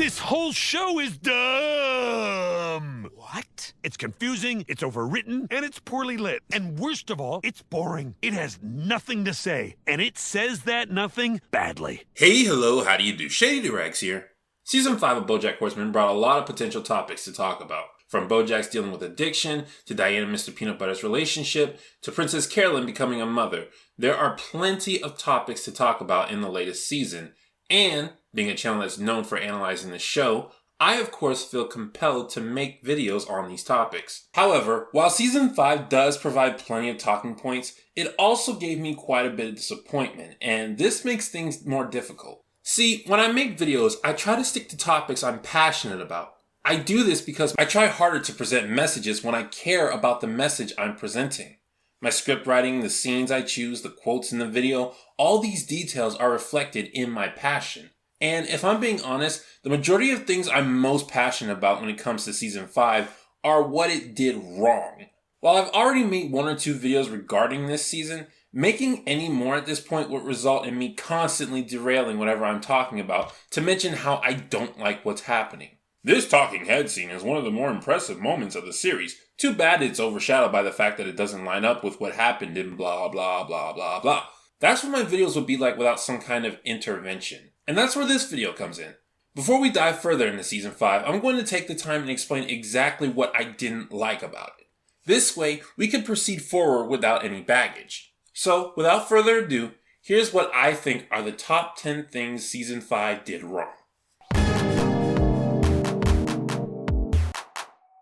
This whole show is dumb! What? It's confusing, it's overwritten, and it's poorly lit. And worst of all, it's boring. It has nothing to say, and it says that nothing badly. Hey, hello, how do you do? Shady Doorags here. Season 5 of Bojack Horseman brought a lot of potential topics to talk about. From Bojack's dealing with addiction, to Diane and Mr. Peanutbutter's relationship, to Princess Carolyn becoming a mother. There are plenty of topics to talk about in the latest season. And, being a channel that's known for analyzing the show, I of course feel compelled to make videos on these topics. However, while Season 5 does provide plenty of talking points, it also gave me quite a bit of disappointment, and this makes things more difficult. See, when I make videos, I try to stick to topics I'm passionate about. I do this because I try harder to present messages when I care about the message I'm presenting. My script writing, the scenes I choose, the quotes in the video, all these details are reflected in my passion. And if I'm being honest, the majority of things I'm most passionate about when it comes to Season 5 are what it did wrong. While I've already made 1 or 2 videos regarding this season, making any more at this point would result in me constantly derailing whatever I'm talking about, to mention how I don't like what's happening. This talking head scene is one of the more impressive moments of the series. Too bad it's overshadowed by the fact that it doesn't line up with what happened in blah blah blah blah blah. That's what my videos would be like without some kind of intervention. And that's where this video comes in. Before we dive further into Season 5, I'm going to take the time and explain exactly what I didn't like about it. This way, we can proceed forward without any baggage. So, without further ado, here's what I think are the top 10 things Season 5 did wrong.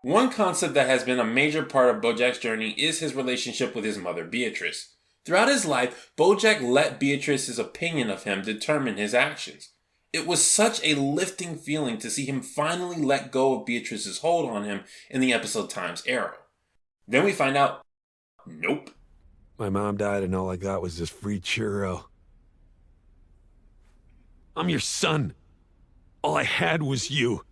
One concept that has been a major part of Bojack's journey is his relationship with his mother, Beatrice. Throughout his life, Bojack let Beatrice's opinion of him determine his actions. It was such a lifting feeling to see him finally let go of Beatrice's hold on him in the episode Time's Arrow. Then we find out, nope. My mom died and all I got was this free churro. I'm your son. All I had was you.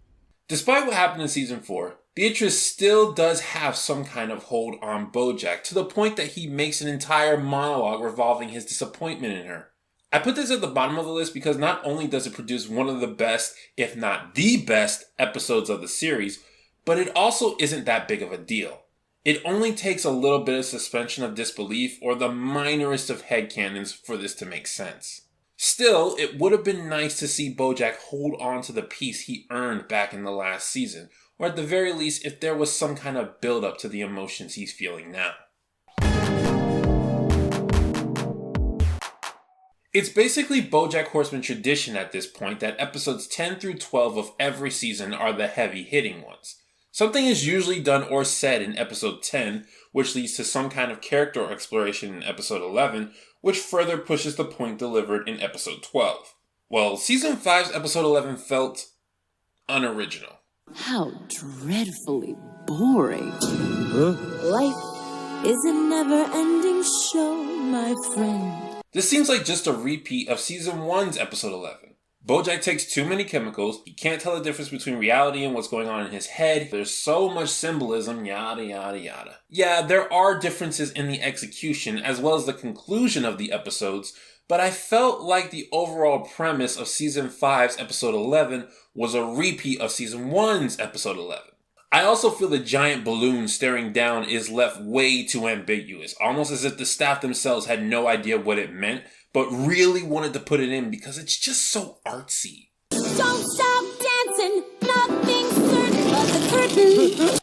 Despite what happened in Season 4, Beatrice still does have some kind of hold on Bojack, to the point that he makes an entire monologue revolving his disappointment in her. I put this at the bottom of the list because not only does it produce one of the best, if not the best, episodes of the series, but it also isn't that big of a deal. It only takes a little bit of suspension of disbelief or the minorest of headcanons for this to make sense. Still, it would have been nice to see Bojack hold on to the peace he earned back in the last season, or at the very least, if there was some kind of build-up to the emotions he's feeling now. It's basically Bojack Horseman tradition at this point that episodes 10 through 12 of every season are the heavy-hitting ones. Something is usually done or said in episode 10, which leads to some kind of character exploration in episode 11, which further pushes the point delivered in episode 12. Well, season 5's episode 11 felt unoriginal. How dreadfully boring. Huh? Life is a never-ending show, my friend. This seems like just a repeat of season 1's episode 11. Bojack takes too many chemicals, he can't tell the difference between reality and what's going on in his head, there's so much symbolism, yada yada yada. Yeah, there are differences in the execution as well as the conclusion of the episodes, but I felt like the overall premise of season 5's episode 11 was a repeat of season 1's episode 11. I also feel the giant balloon staring down is left way too ambiguous, almost as if the staff themselves had no idea what it meant, but really wanted to put it in because it's just so artsy. Don't stop dancing, nothing's certain but the curtain.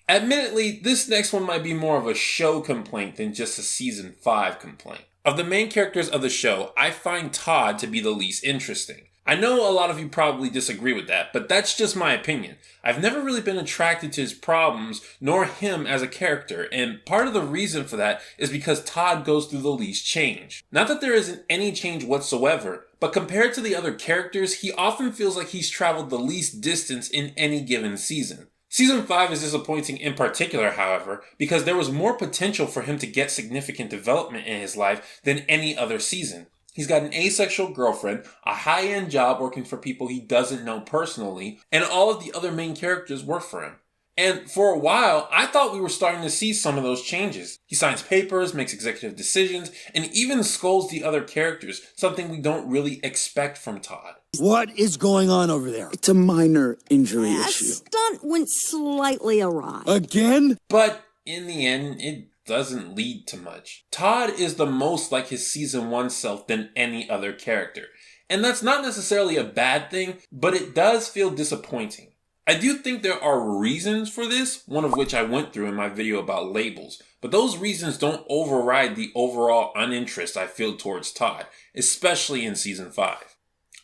Admittedly, this next one might be more of a show complaint than just a season 5 complaint. Of the main characters of the show, I find Todd to be the least interesting. I know a lot of you probably disagree with that, but that's just my opinion. I've never really been attracted to his problems, nor him as a character, and part of the reason for that is because Todd goes through the least change. Not that there isn't any change whatsoever, but compared to the other characters, he often feels like he's traveled the least distance in any given season. Season 5 is disappointing in particular, however, because there was more potential for him to get significant development in his life than any other season. He's got an asexual girlfriend, a high-end job working for people he doesn't know personally, and all of the other main characters work for him. And for a while, I thought we were starting to see some of those changes. He signs papers, makes executive decisions, and even scolds the other characters, something we don't really expect from Todd. What is going on over there? It's a minor injury issue. Stunt went slightly awry. Again? But in the end, it doesn't lead to much. Todd is the most like his season 1 self than any other character. And that's not necessarily a bad thing, but it does feel disappointing. I do think there are reasons for this, one of which I went through in my video about labels, but those reasons don't override the overall uninterest I feel towards Todd, especially in season 5.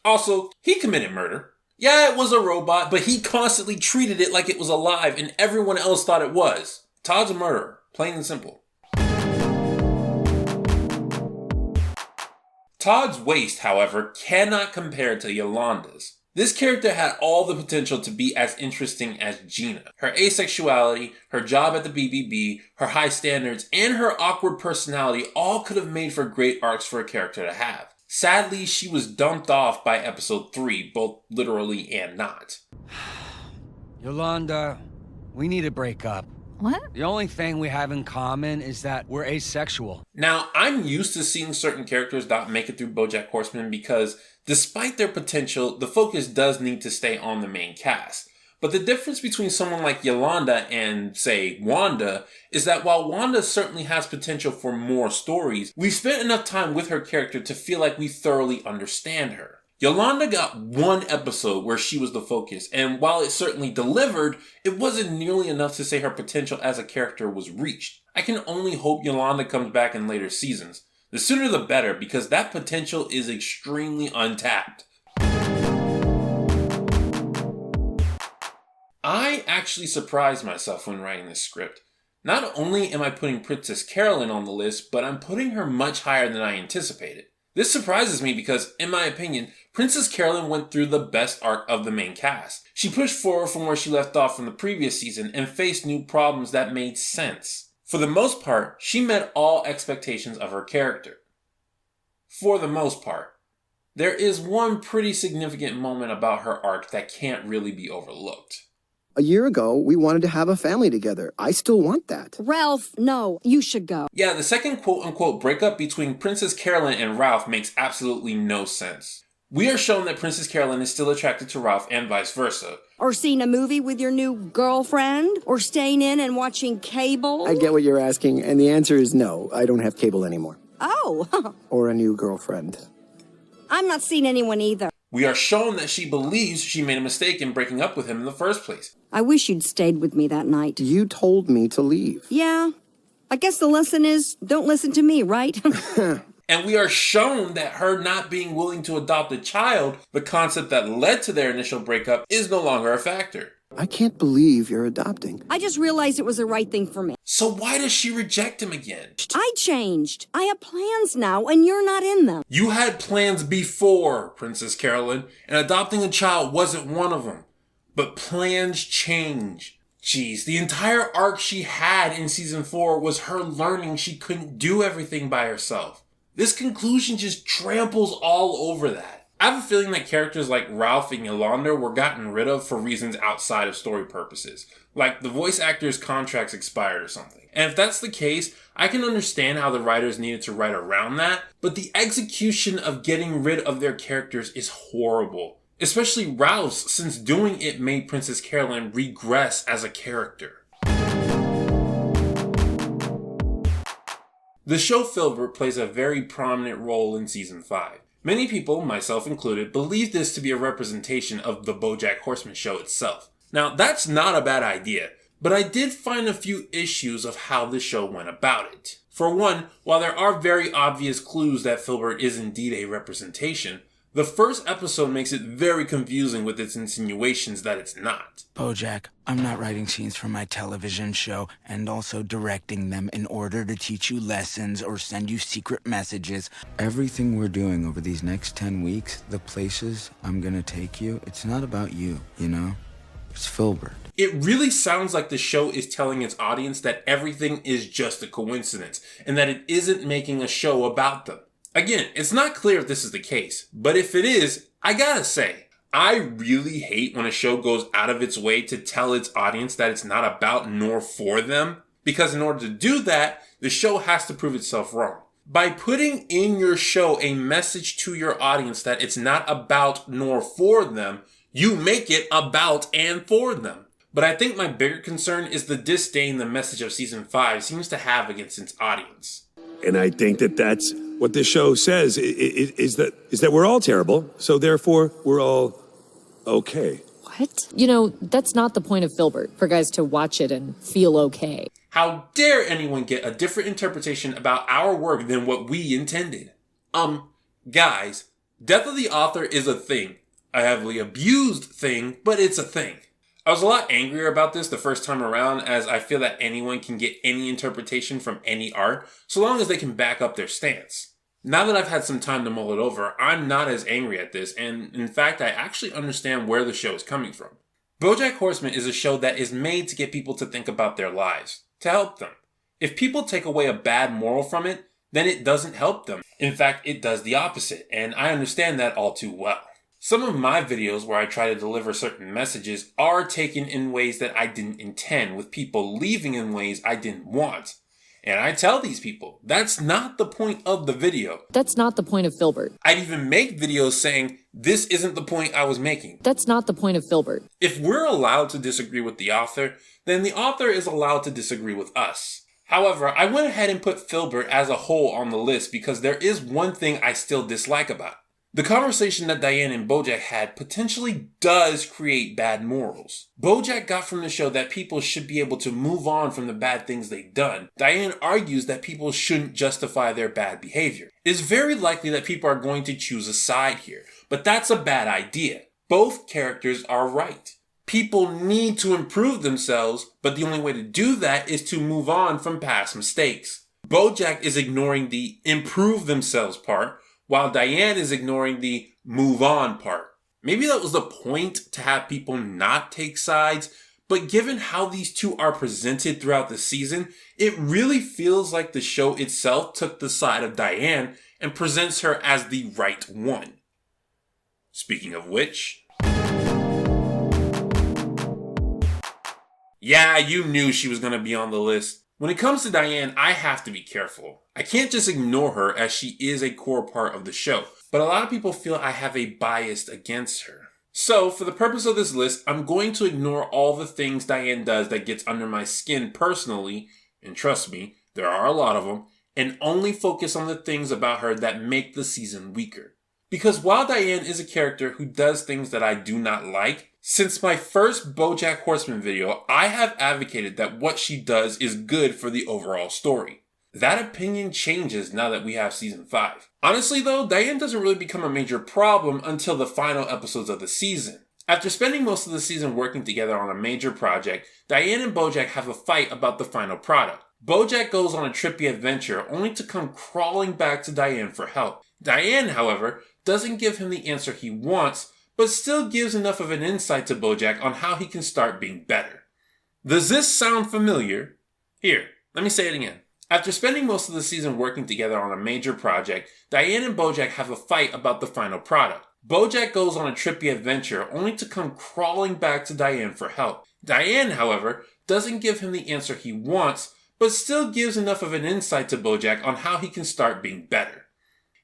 Also, he committed murder. Yeah, it was a robot, but he constantly treated it like it was alive and everyone else thought it was. Todd's a murderer, plain and simple. Todd's waist, however, cannot compare to Yolanda's. This character had all the potential to be as interesting as Gina. Her asexuality, her job at the BBB, her high standards, and her awkward personality all could have made for great arcs for a character to have. Sadly, she was dumped off by episode 3, both literally and not. Yolanda, we need to break up. What? The only thing we have in common is that we're asexual. Now, I'm used to seeing certain characters not make it through Bojack Horseman because, despite their potential, the focus does need to stay on the main cast. But the difference between someone like Yolanda and, say, Wanda, is that while Wanda certainly has potential for more stories, we've spent enough time with her character to feel like we thoroughly understand her. Yolanda got one episode where she was the focus, and while it certainly delivered, it wasn't nearly enough to say her potential as a character was reached. I can only hope Yolanda comes back in later seasons. The sooner the better, because that potential is extremely untapped. I actually surprised myself when writing this script. Not only am I putting Princess Carolyn on the list, but I'm putting her much higher than I anticipated. This surprises me because, in my opinion, Princess Carolyn went through the best arc of the main cast. She pushed forward from where she left off from the previous season and faced new problems that made sense. For the most part, she met all expectations of her character. For the most part. There is one pretty significant moment about her arc that can't really be overlooked. A year ago, we wanted to have a family together. I still want that. Ralph, no, you should go. Yeah, the second quote-unquote breakup between Princess Carolyn and Ralph makes absolutely no sense. We are shown that Princess Carolyn is still attracted to Ralph and vice versa. Or seeing a movie with your new girlfriend? Or staying in and watching cable? I get what you're asking, and the answer is no. I don't have cable anymore. Oh. Or a new girlfriend. I'm not seeing anyone either. We are shown that she believes she made a mistake in breaking up with him in the first place. I wish you'd stayed with me that night. You told me to leave. Yeah. I guess the lesson is, don't listen to me, right? And we are shown that her not being willing to adopt a child, the concept that led to their initial breakup, is no longer a factor. I can't believe you're adopting. I just realized it was the right thing for me. So why does she reject him again? I changed. I have plans now, and you're not in them. You had plans before, Princess Carolyn, and adopting a child wasn't one of them. But plans change. Jeez, the entire arc she had in season 4 was her learning she couldn't do everything by herself. This conclusion just tramples all over that. I have a feeling that characters like Ralph and Yolanda were gotten rid of for reasons outside of story purposes. Like the voice actors' contracts expired or something. And if that's the case, I can understand how the writers needed to write around that, but the execution of getting rid of their characters is horrible. Especially Ralph's, since doing it made Princess Carolyn regress as a character. The show Philbert plays a very prominent role in season 5. Many people, myself included, believe this to be a representation of the Bojack Horseman show itself. Now, that's not a bad idea, but I did find a few issues of how the show went about it. For one, while there are very obvious clues that Philbert is indeed a representation, the first episode makes it very confusing with its insinuations that it's not. Bojack, I'm not writing scenes for my television show and also directing them in order to teach you lessons or send you secret messages. Everything we're doing over these next 10 weeks, the places I'm gonna take you, it's not about you, you know? It's Philbert. It really sounds like the show is telling its audience that everything is just a coincidence and that it isn't making a show about them. Again, it's not clear if this is the case, but if it is, I gotta say, I really hate when a show goes out of its way to tell its audience that it's not about nor for them, because in order to do that, the show has to prove itself wrong. By putting in your show a message to your audience that it's not about nor for them, you make it about and for them. But I think my bigger concern is the disdain the message of season 5 seems to have against its audience. And I think that that's what this show says, is that we're all terrible, so therefore we're all okay. What? That's not the point of Philbert, for guys to watch it and feel okay. How dare anyone get a different interpretation about our work than what we intended? Guys, death of the author is a thing. A heavily abused thing, but it's a thing. I was a lot angrier about this the first time around, as I feel that anyone can get any interpretation from any art, so long as they can back up their stance. Now that I've had some time to mull it over, I'm not as angry at this, and in fact, I actually understand where the show is coming from. Bojack Horseman is a show that is made to get people to think about their lives, to help them. If people take away a bad moral from it, then it doesn't help them. In fact, it does the opposite, and I understand that all too well. Some of my videos where I try to deliver certain messages are taken in ways that I didn't intend, with people leaving in ways I didn't want. And I tell these people, that's not the point of the video. That's not the point of Philbert. I'd even make videos saying, this isn't the point I was making. That's not the point of Philbert. If we're allowed to disagree with the author, then the author is allowed to disagree with us. However, I went ahead and put Philbert as a whole on the list because there is one thing I still dislike about it. The conversation that Diane and Bojack had potentially does create bad morals. Bojack got from the show that people should be able to move on from the bad things they've done. Diane argues that people shouldn't justify their bad behavior. It is very likely that people are going to choose a side here, but that's a bad idea. Both characters are right. People need to improve themselves, but the only way to do that is to move on from past mistakes. Bojack is ignoring the improve themselves part, while Diane is ignoring the move on part. Maybe that was the point, to have people not take sides, but given how these two are presented throughout the season, it really feels like the show itself took the side of Diane and presents her as the right one. Speaking of which... yeah, you knew she was going to be on the list. When it comes to Diane, I have to be careful. I can't just ignore her, as she is a core part of the show, but a lot of people feel I have a bias against her. So, for the purpose of this list, I'm going to ignore all the things Diane does that gets under my skin personally, and trust me, there are a lot of them, and only focus on the things about her that make the season weaker. Because while Diane is a character who does things that I do not like, since my first Bojack Horseman video, I have advocated that what she does is good for the overall story. That opinion changes now that we have season 5. Honestly though, Diane doesn't really become a major problem until the final episodes of the season. After spending most of the season working together on a major project, Diane and Bojack have a fight about the final product. Bojack goes on a trippy adventure only to come crawling back to Diane for help. Diane, however, doesn't give him the answer he wants, but still gives enough of an insight to Bojack on how he can start being better. Does this sound familiar? Here, let me say it again. After spending most of the season working together on a major project, Diane and Bojack have a fight about the final product. Bojack goes on a trippy adventure only to come crawling back to Diane for help. Diane, however, doesn't give him the answer he wants, but still gives enough of an insight to Bojack on how he can start being better.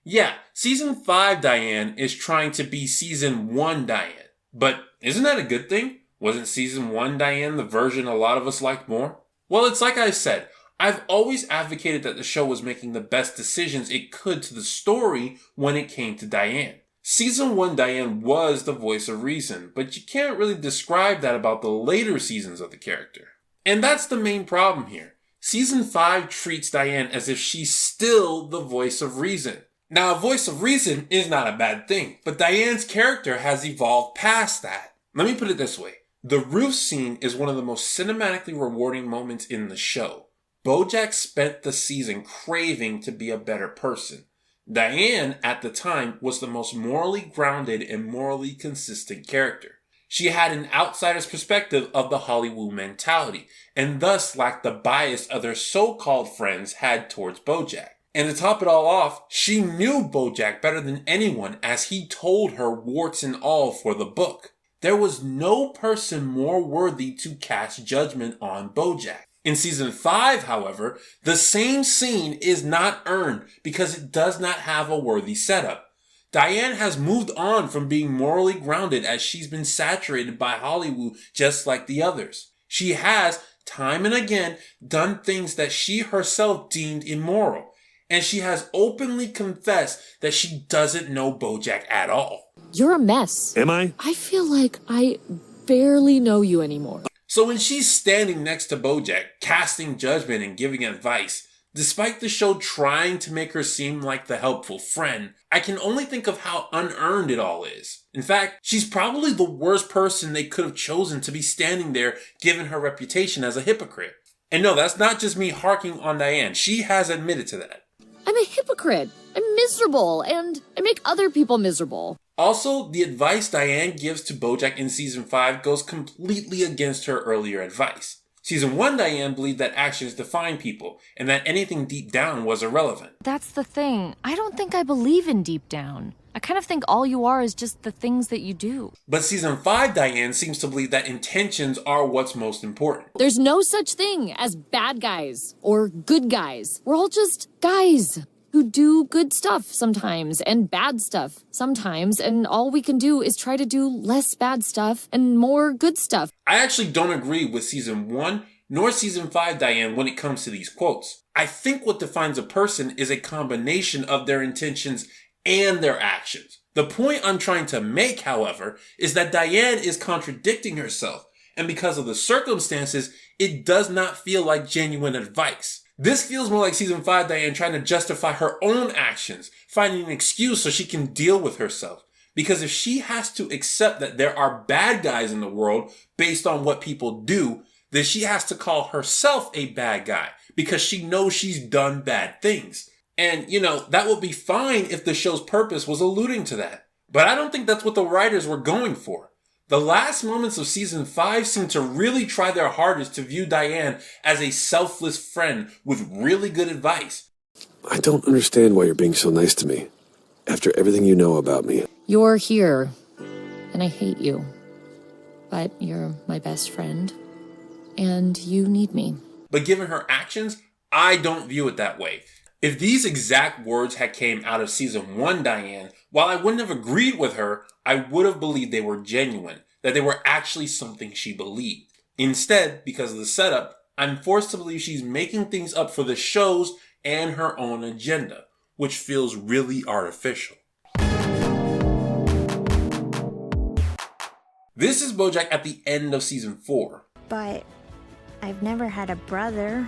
Yeah, season 5 Diane is trying to be season 1 Diane. But isn't that a good thing? Wasn't season 1 Diane the version a lot of us liked more? Well, it's like I said, I've always advocated that the show was making the best decisions it could to the story when it came to Diane. Season 1 Diane was the voice of reason, but you can't really describe that about the later seasons of the character. And that's the main problem here. Season 5 treats Diane as if she's still the voice of reason. Now, a voice of reason is not a bad thing, but Diane's character has evolved past that. Let me put it this way. The roof scene is one of the most cinematically rewarding moments in the show. Bojack spent the season craving to be a better person. Diane, at the time, was the most morally grounded and morally consistent character. She had an outsider's perspective of the Hollywood mentality, and thus lacked the bias other so-called friends had towards Bojack. And to top it all off, she knew Bojack better than anyone as he told her warts and all for the book. There was no person more worthy to cast judgment on Bojack. In season 5, however, the same scene is not earned because it does not have a worthy setup. Diane has moved on from being morally grounded as she's been saturated by Hollywood just like the others. She has, time and again, done things that she herself deemed immoral. And she has openly confessed that she doesn't know Bojack at all. You're a mess. Am I? I feel like I barely know you anymore. So when she's standing next to Bojack, casting judgment and giving advice, despite the show trying to make her seem like the helpful friend, I can only think of how unearned it all is. In fact, she's probably the worst person they could have chosen to be standing there given her reputation as a hypocrite. And no, that's not just me harking on Diane. She has admitted to that. I'm a hypocrite. I'm miserable, and I make other people miserable. Also, the advice Diane gives to Bojack in season 5 goes completely against her earlier advice. Season 1, Diane believed that actions define people, and that anything deep down was irrelevant. That's the thing. I don't think I believe in deep down. I kind of think all you are is just the things that you do. But season 5, Diane seems to believe that intentions are what's most important. There's no such thing as bad guys or good guys. We're all just guys who do good stuff sometimes and bad stuff sometimes, and all we can do is try to do less bad stuff and more good stuff. I actually don't agree with season 1 nor season 5 Diane when it comes to these quotes. I think what defines a person is a combination of their intentions and their actions. The point I'm trying to make, however, is that Diane is contradicting herself, and because of the circumstances, it does not feel like genuine advice. This feels more like season 5 Diane trying to justify her own actions, finding an excuse so she can deal with herself. Because if she has to accept that there are bad guys in the world based on what people do, then she has to call herself a bad guy because she knows she's done bad things. And, that would be fine if the show's purpose was alluding to that. But I don't think that's what the writers were going for. The last moments of season 5 seem to really try their hardest to view Diane as a selfless friend with really good advice. I don't understand why you're being so nice to me, after everything you know about me. You're here, and I hate you. But you're my best friend, and you need me. But given her actions, I don't view it that way. If these exact words had came out of season 1 Diane, while I wouldn't have agreed with her, I would have believed they were genuine, that they were actually something she believed. Instead, because of the setup, I'm forced to believe she's making things up for the shows and her own agenda, which feels really artificial. This is Bojack at the end of season 4. But I've never had a brother.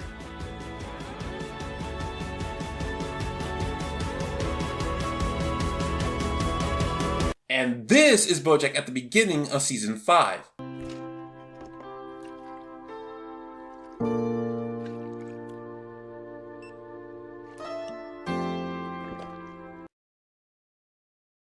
And this is Bojack at the beginning of season 5.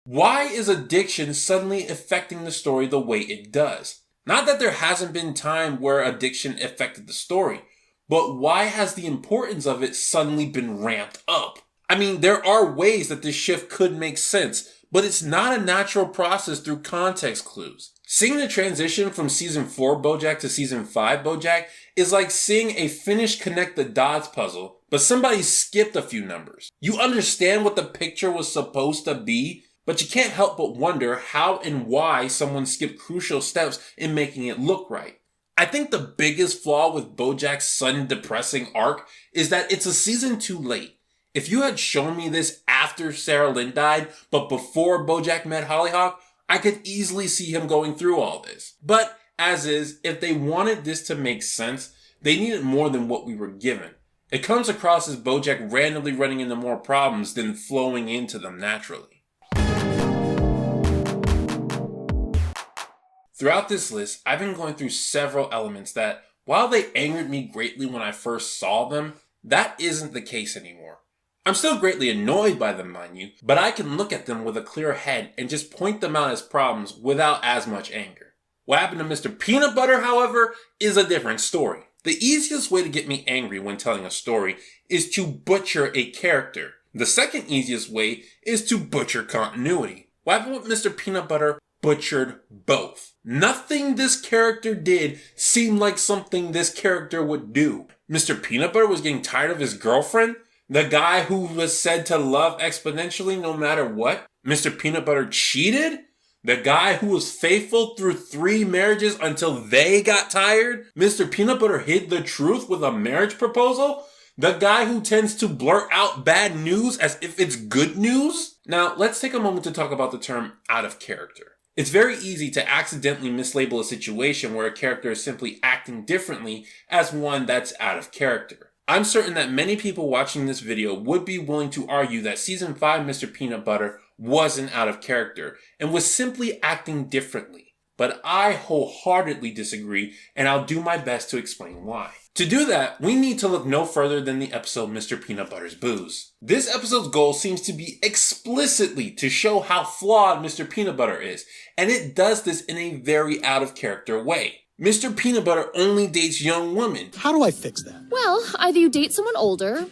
Why is addiction suddenly affecting the story the way it does? Not that there hasn't been time where addiction affected the story, but why has the importance of it suddenly been ramped up? I mean, there are ways that this shift could make sense, but it's not a natural process through context clues. Seeing the transition from season 4 Bojack to season 5 Bojack is like seeing a finished connect the dots puzzle, but somebody skipped a few numbers. You understand what the picture was supposed to be, but you can't help but wonder how and why someone skipped crucial steps in making it look right. I think the biggest flaw with Bojack's sudden depressing arc is that it's a season too late. If you had shown me this after Sarah Lynn died, but before Bojack met Hollyhock, I could easily see him going through all this. But, as is, if they wanted this to make sense, they needed more than what we were given. It comes across as Bojack randomly running into more problems than flowing into them naturally. Throughout this list, I've been going through several elements that, while they angered me greatly when I first saw them, that isn't the case anymore. I'm still greatly annoyed by them, mind you, but I can look at them with a clear head and just point them out as problems without as much anger. What happened to Mr. Peanutbutter, however, is a different story. The easiest way to get me angry when telling a story is to butcher a character. The second easiest way is to butcher continuity. What happened with Mr. Peanutbutter butchered both. Nothing this character did seemed like something this character would do. Mr. Peanutbutter was getting tired of his girlfriend, the guy who was said to love exponentially no matter what. Mr. Peanutbutter cheated, the guy who was faithful through 3 marriages until they got tired. Mr. Peanutbutter hid the truth with a marriage proposal, the guy who tends to blurt out bad news as if it's good news. Now, let's take a moment to talk about the term out of character. It's very easy to accidentally mislabel a situation where a character is simply acting differently as one that's out of character. I'm certain that many people watching this video would be willing to argue that Season 5 Mr. Peanutbutter wasn't out of character and was simply acting differently. But I wholeheartedly disagree, and I'll do my best to explain why. To do that, we need to look no further than the episode Mr. Peanutbutter's Booze. This episode's goal seems to be explicitly to show how flawed Mr. Peanutbutter is, and it does this in a very out of character way. Mr. Peanutbutter only dates young women. How do I fix that? Well, either you date someone older,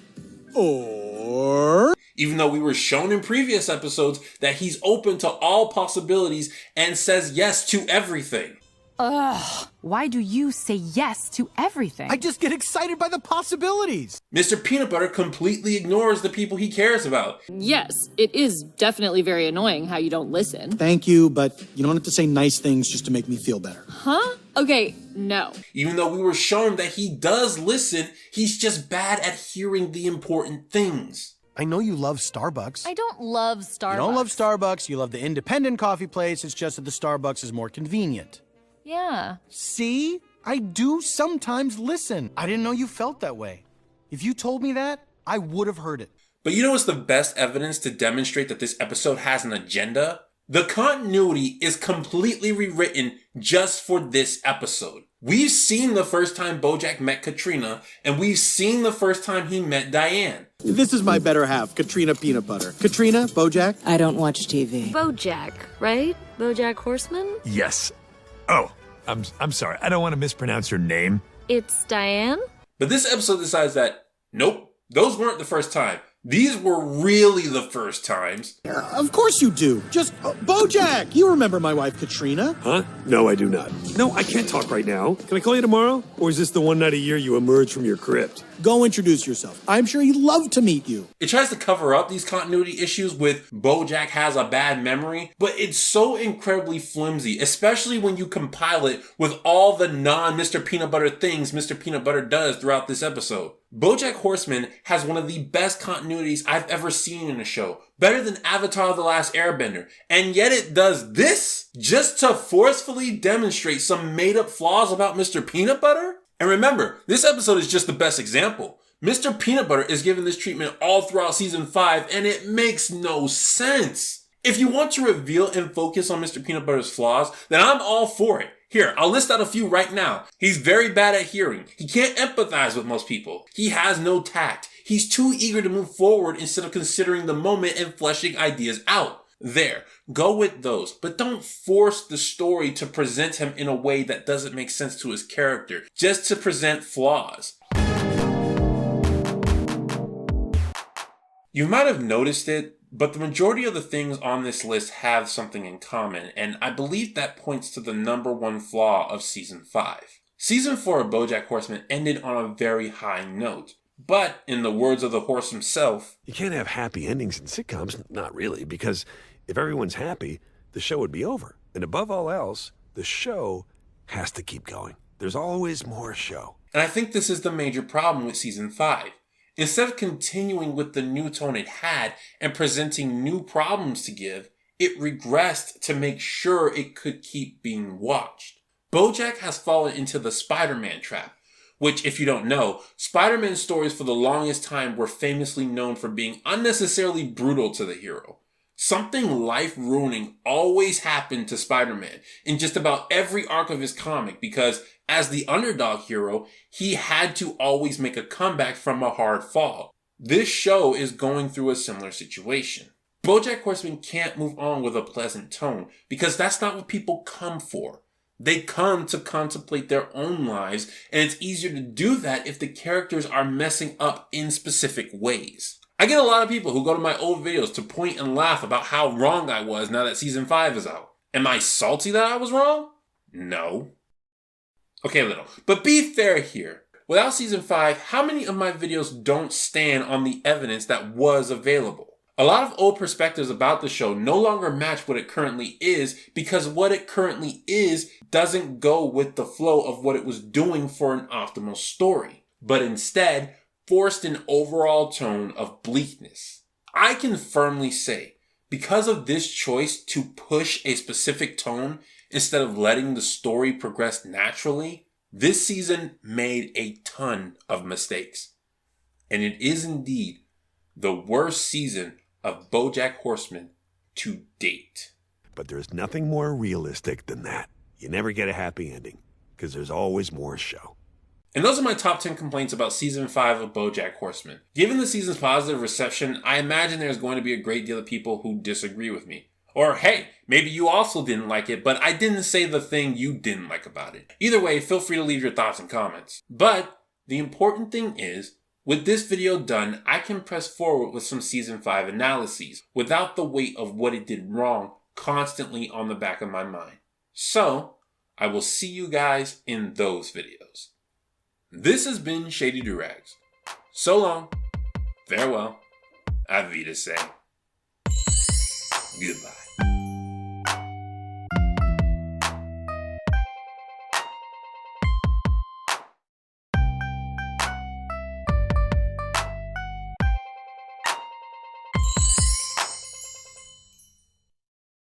or... Even though we were shown in previous episodes that he's open to all possibilities and says yes to everything. Ugh, why do you say yes to everything? I just get excited by the possibilities. Mr. Peanutbutter completely ignores the people he cares about. yes, it is definitely very annoying how you don't listen. Thank you, but you don't have to say nice things just to make me feel better. Huh? Okay, no. Even though we were shown that he does listen, he's just bad at hearing the important things. I know you love Starbucks. I don't love Starbucks. You don't love Starbucks, you love the independent coffee place, it's just that the Starbucks is more convenient. Yeah. See? I do sometimes listen. I didn't know you felt that way. If you told me that, I would have heard it. But you know what's the best evidence to demonstrate that this episode has an agenda? The continuity is completely rewritten just for this episode. We've seen the first time Bojack met Katrina, and we've seen the first time he met Diane. This is my better half, Katrina Peanutbutter. Katrina, Bojack? I don't watch TV. Bojack, right? Bojack Horseman? Yes. Oh, I'm sorry. I don't want to mispronounce your name. It's Diane? But this episode decides that, nope, those weren't the first time. These were really the first times. Of course you do. Just, Bojack! You remember my wife, Katrina. Huh? No, I do not. No, I can't talk right now. Can I call you tomorrow? Or is this the one night a year you emerge from your crypt? Go introduce yourself. I'm sure he'd love to meet you. It tries to cover up these continuity issues with Bojack has a bad memory, but it's so incredibly flimsy, especially when you compile it with all the non-Mr. Peanutbutter things Mr. Peanutbutter does throughout this episode. Bojack Horseman has one of the best continuities I've ever seen in a show. Better than Avatar: The Last Airbender. And yet it does this just to forcefully demonstrate some made-up flaws about Mr. Peanutbutter? And remember, this episode is just the best example. Mr. Peanutbutter is given this treatment all throughout Season 5, and it makes no sense. If you want to reveal and focus on Mr. Peanutbutter's flaws, then I'm all for it. Here, I'll list out a few right now. He's very bad at hearing. He can't empathize with most people. He has no tact. He's too eager to move forward instead of considering the moment and fleshing ideas out. There, go with those, but don't force the story to present him in a way that doesn't make sense to his character, just to present flaws. You might have noticed it, but the majority of the things on this list have something in common, and I believe that points to the number one flaw of Season 5. Season 4 of Bojack Horseman ended on a very high note. But, in the words of the horse himself, You can't have happy endings in sitcoms, not really, because if everyone's happy, the show would be over. And above all else, the show has to keep going. There's always more show. And I think this is the major problem with Season 5. Instead of continuing with the new tone it had and presenting new problems to give, it regressed to make sure it could keep being watched. Bojack has fallen into the Spider-Man trap, which, if you don't know, Spider-Man stories for the longest time were famously known for being unnecessarily brutal to the hero. Something life-ruining always happened to Spider-Man in just about every arc of his comic because, as the underdog hero, he had to always make a comeback from a hard fall. This show is going through a similar situation. Bojack Horseman can't move on with a pleasant tone because that's not what people come for. They come to contemplate their own lives, and it's easier to do that if the characters are messing up in specific ways. I get a lot of people who go to my old videos to point and laugh about how wrong I was now that season 5 is out. Am I salty that I was wrong? No. Okay, little. But be fair here. Without season 5, how many of my videos don't stand on the evidence that was available? A lot of old perspectives about the show no longer match what it currently is because what it currently is doesn't go with the flow of what it was doing for an optimal story, but instead forced an overall tone of bleakness. I can firmly say, because of this choice to push a specific tone instead of letting the story progress naturally, this season made a ton of mistakes. And it is indeed the worst season of Bojack Horseman to date. But there's nothing more realistic than that. You never get a happy ending, because there's always more show. And those are my top 10 complaints about season 5 of Bojack Horseman. Given the season's positive reception, I imagine there's going to be a great deal of people who disagree with me. Or hey, maybe you also didn't like it, but I didn't say the thing you didn't like about it. Either way, feel free to leave your thoughts and comments. But the important thing is, with this video done, I can press forward with some season 5 analyses without the weight of what it did wrong constantly on the back of my mind. So, I will see you guys in those videos. This has been Shady Doorags. So long, farewell, Auf Wiedersehen, goodbye.